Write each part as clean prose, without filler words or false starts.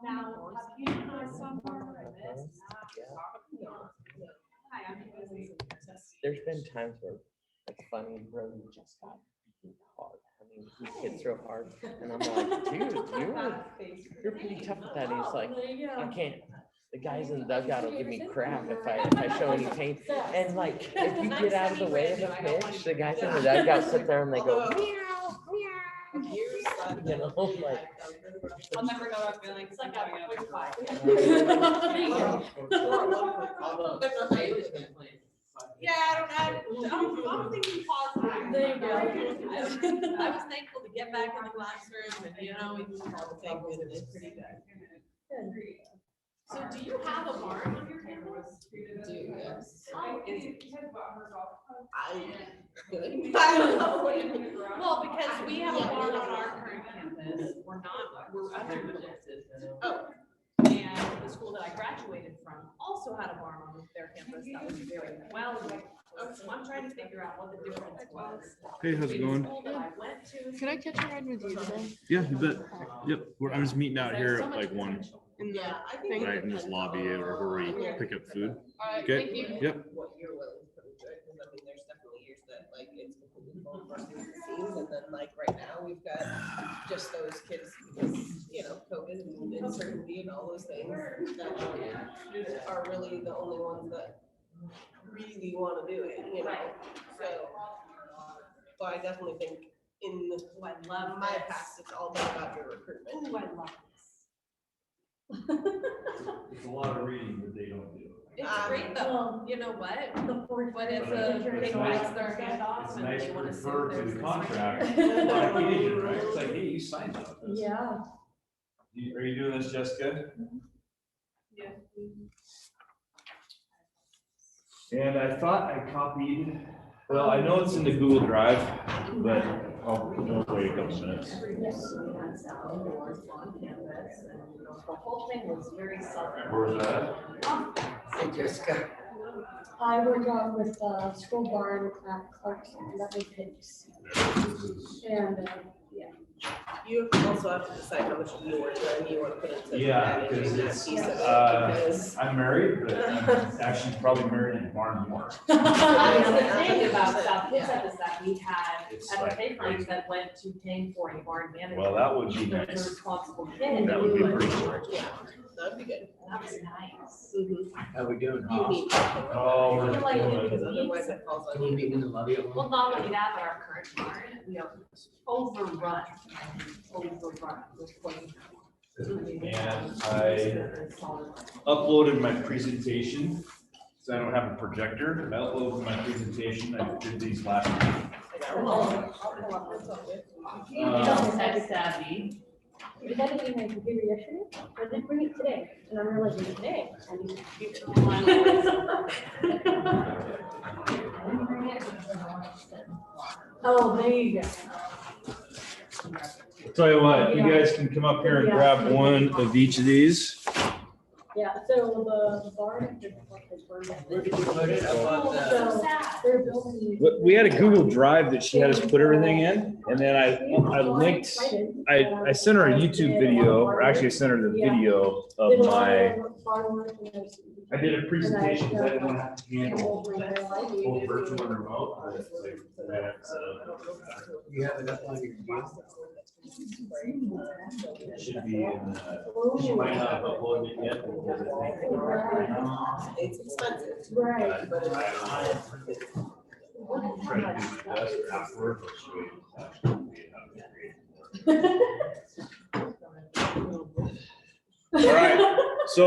Now, have you done somewhere like this? Hi, I'm busy. There's been times where it's funny, bro, you just got beat hard. I mean, he hits real hard, and I'm like, dude, you're pretty tough with that. And he's like, I can't. The guys in the dugout will give me crap if I show any pain. And like, if you get out of the way of the pitch, the guys in the dugout sit there and they go, meow, meow. You know, like. I'll never know that feeling. It's like a quick fight. Yeah, I'm thinking positive. There you go. I was thankful to get back in the classroom and, you know, we just all think it is pretty good. So do you have a barn on your campus? Do, yes. Oh, is it? I don't know. Well, because we have a barn on our current campus. We're under businesses. Oh. And the school that I graduated from also had a barn on their campus that was very well. So I'm trying to figure out what the difference was. Hey, how's it going? Can I catch a ride with you today? Yeah, you bet. Yep, I'm just meeting out here at like 1, Yeah, I think. right in this lobby or where we pick up food. All right, Okay. thank you. Yep. What you're willing to put into it, because I mean, there's definitely years that like it's completely fallen apart behind the scenes, and then like right now, we've got just those kids, because, you know, COVID and uncertainty and all those things that are really the only ones that really want to do it, you know, so. But I definitely think in I love my this. past, it's all been about your recruitment. I love this. It's a lot of reading that they don't do. It's great though, you know what? But if a kid bites their hand off It's and nice they to wanna see refer if to there's the a contract, secret. like agent, right? It's like, hey, you signed up. Yeah. Are you doing this, Jessica? Yeah. And I thought I copied, well, I know it's in the Google Drive, but I'll wait a couple minutes. The whole thing was very southern. Where's that? Hey, Jessica. I work out with school barn at Clarkson, that big pigs. And, yeah. You also have to decide how much of your time you want to put into. Yeah, managing because that it's, piece of it, because- I'm married, but I'm actually probably married in barn more. The thing about South Kitsap is that we had It's like FFA funds crazy. that went to paying for a barn manager. Well, that would be Because nice. a responsible kid. That would be pretty cool. Yeah, that'd be good. That was nice. How we doing? You need. Oh, I feel like we're it Because was otherwise it falls on Can we you. meet in the lobby at Well, one? not only that, but our current barn, we are overrun with planes. And I uploaded my presentation, so I don't have a projector. I uploaded my presentation. I did these last week. Tech savvy. I got it in my computer yesterday, I did bring it today, and I'm realizing today, I need to compute Oh, there you go. Tell you what, you guys can come up here and grab one of each of these. Yeah, so the barn. Where did you put it? Up on the- So they're building. We had a Google Drive that she had us put everything in, and then I linked, I sent her a YouTube video, or actually I sent her the video of my, I did a presentation, because I didn't want to have to handle full virtual and remote. but it's like, I have to set up. You have it up on your computer? It should be in, she might not have uploaded it yet. because I think- It's expensive. Right. But it's. I'm trying to do my best afterward, but she waited to actually be how to create. All right, so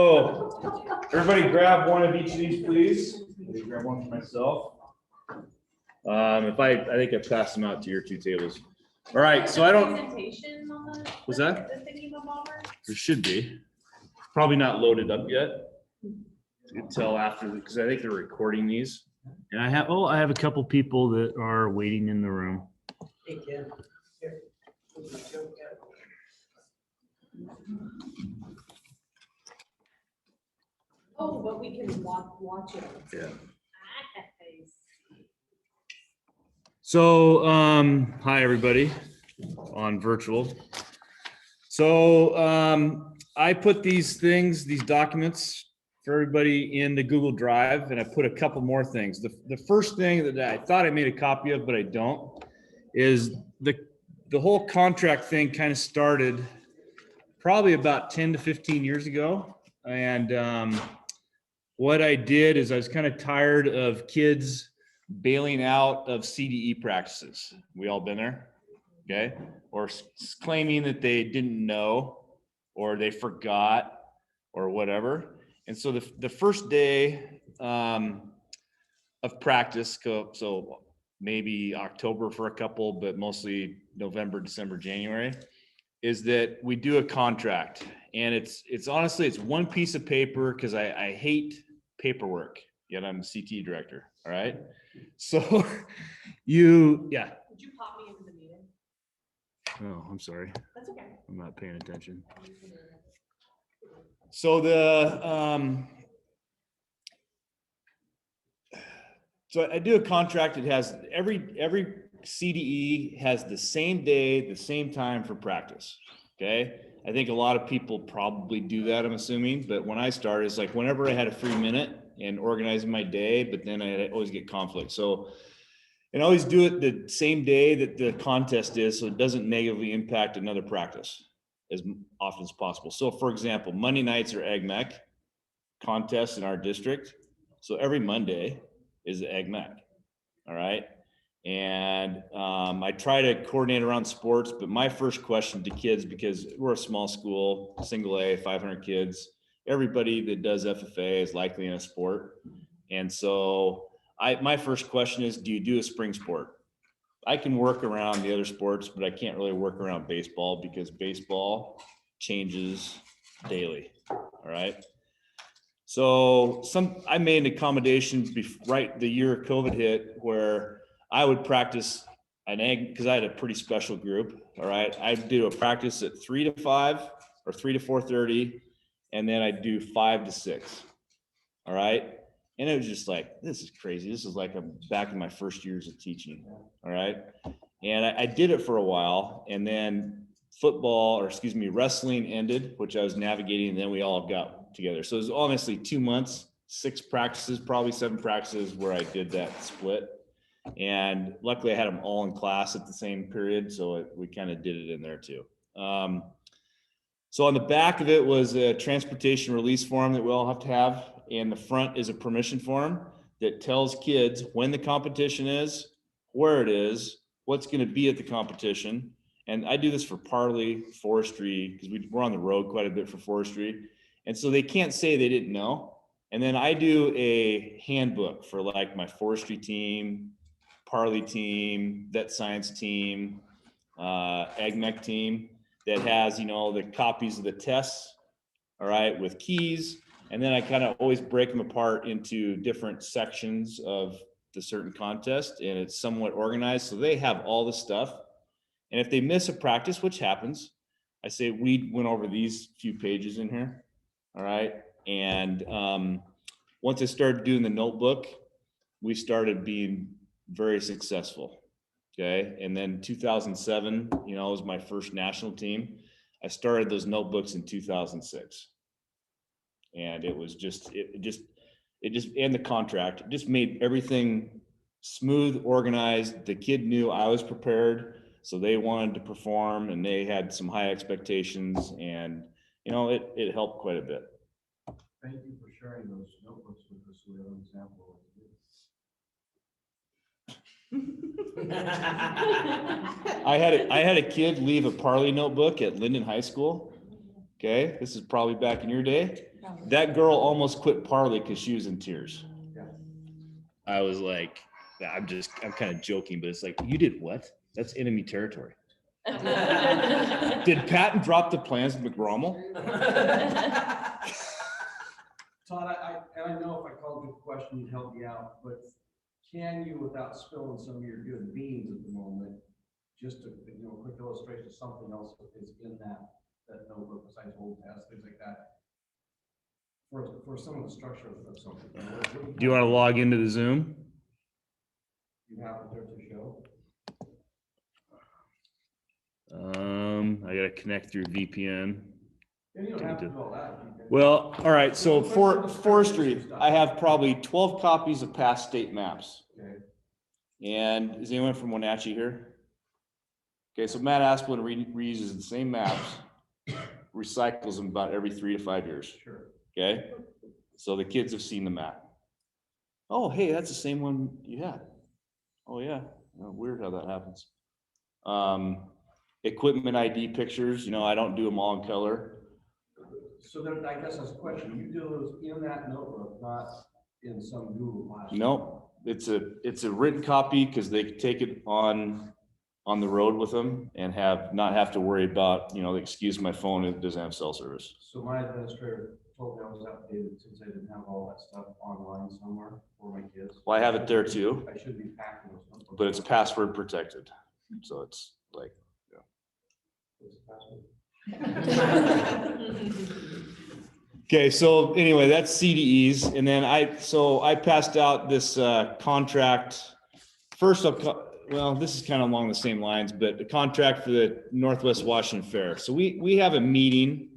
everybody grab one of each of these, please. Let me grab one for myself. I think I passed them out to your 2 tables. All right, so I don't, Presentation on the. Was that? The thingy bomber? there should be, probably not loaded up yet. Until after, because I think they're recording these. And I have a couple people that are waiting in the room. Hey, Ken. Here. Oh, but we can watch it. Yeah. Nice. So, hi, everybody on virtual. So I put these documents for everybody in the Google Drive, and I put a couple more things. The first thing that I thought I made a copy of, but I don't, is the whole contract thing kind of started probably about 10 to 15 years ago. And what I did is I was kind of tired of kids bailing out of CDE practices. We all been there, okay? Or claiming that they didn't know, or they forgot, or whatever. And so the first day of practice, so maybe October for a couple, but mostly November, December, January, is that we do a contract. And it's honestly, it's one piece of paper, because I hate paperwork, yet I'm the CT director, all right? So yeah. Would you pop me into the meeting? Oh, I'm sorry. That's okay. I'm not paying attention. So so I do a contract. It has every CDE has the same day, the same time for practice. Okay. I think a lot of people probably do that, I'm assuming. But when I started, it's like whenever I had a free minute and organizing my day, but then I always get conflict. So, and I always do it the same day that the contest is, so it doesn't negatively impact another practice as often as possible. So for example, Monday nights are Ag Mech contests in our district. So every Monday is the Ag Mech, all right? And I try to coordinate around sports, but my first question to kids, because we're a small school, single A, 500 kids, everybody that does FFA is likely in a sport. And so my first question is, do you do a spring sport? I can work around the other sports, but I can't really work around baseball, because baseball changes daily, all right? So I made an accommodation right the year COVID hit, where I would practice an egg, because I had a pretty special group. All right. I'd do a practice at 3 to 5 or 3 to 4:30. And then I'd do 5 to 6. All right. And it was just like, this is crazy. This is like I'm back in my first years of teaching. All right. And I did it for a while, and then wrestling ended, which I was navigating, and then we all got together. So it was honestly 2 months, 6 practices, probably 7 practices where I did that split. And luckily I had them all in class at the same period. So we kind of did it in there too. So on the back of it was a transportation release form that we all have to have. And the front is a permission form that tells kids when the competition is, where it is, what's going to be at the competition. And I do this for Parley, forestry, because we're on the road quite a bit for forestry. And so they can't say they didn't know. And then I do a handbook for like my forestry team, Parley team, vet science team, Ag Mech team, that has, the copies of the tests, all right, with keys. And then I kind of always break them apart into different sections of the certain contest, and it's somewhat organized. So they have all the stuff. And if they miss a practice, which happens, I say, we went over these few pages in here. All right. And once I started doing the notebook, we started being very successful. Okay. And then 2007, was my first national team. I started those notebooks in 2006. And it was and the contract, it just made everything smooth, organized. The kid knew I was prepared, so they wanted to perform, and they had some high expectations, and it helped quite a bit. Thank you for sharing those notebooks with us. We have an example of I had a kid leave a Parley notebook at Linden High School. Okay, this is probably back in your day. That girl almost quit Parley because she was in tears. I was like, I'm kind of joking, but it's like, you did what? That's enemy territory. Did Patton drop the plans to McRommel? Todd, I know if I called you a question, you'd help me out, but can you, without spilling some of your good beans at the moment, just a quick illustration of something else that is in that notebook besides old tests, things like that, for some of the structure of something? Do you want to log into the Zoom? You have it there to show? I gotta connect through VPN. And you don't have to do all that. You can- Well, all right, so for forestry, I have probably 12 copies of past state maps. Okay. And is anyone from Wenatchee here? Okay, so Matt Asplin reuses the same maps, recycles them about every 3 to 5 years. Sure. Okay, so the kids have seen the map. Oh, hey, that's the same one you had. Oh, yeah. Oh, weird how that happens. Equipment ID pictures, you know, I don't do them all in color. So then I guess that's a question. You do those in that notebook, not in some Google file? Nope, it's a written copy because they take it on the road with them and not have to worry about, you know, excuse my phone, it doesn't have cell service. So my administrator told me I was outdated since I didn't have all that stuff online somewhere for my kids. Well, I have it there too, I should be packing those notebooks. but it's password protected. So it's like, What's the password? okay, so anyway, that's CDEs. And then I passed out this contract. First up, well, this is kind of along the same lines, but the contract for the Northwest Washington Fair. So we have a meeting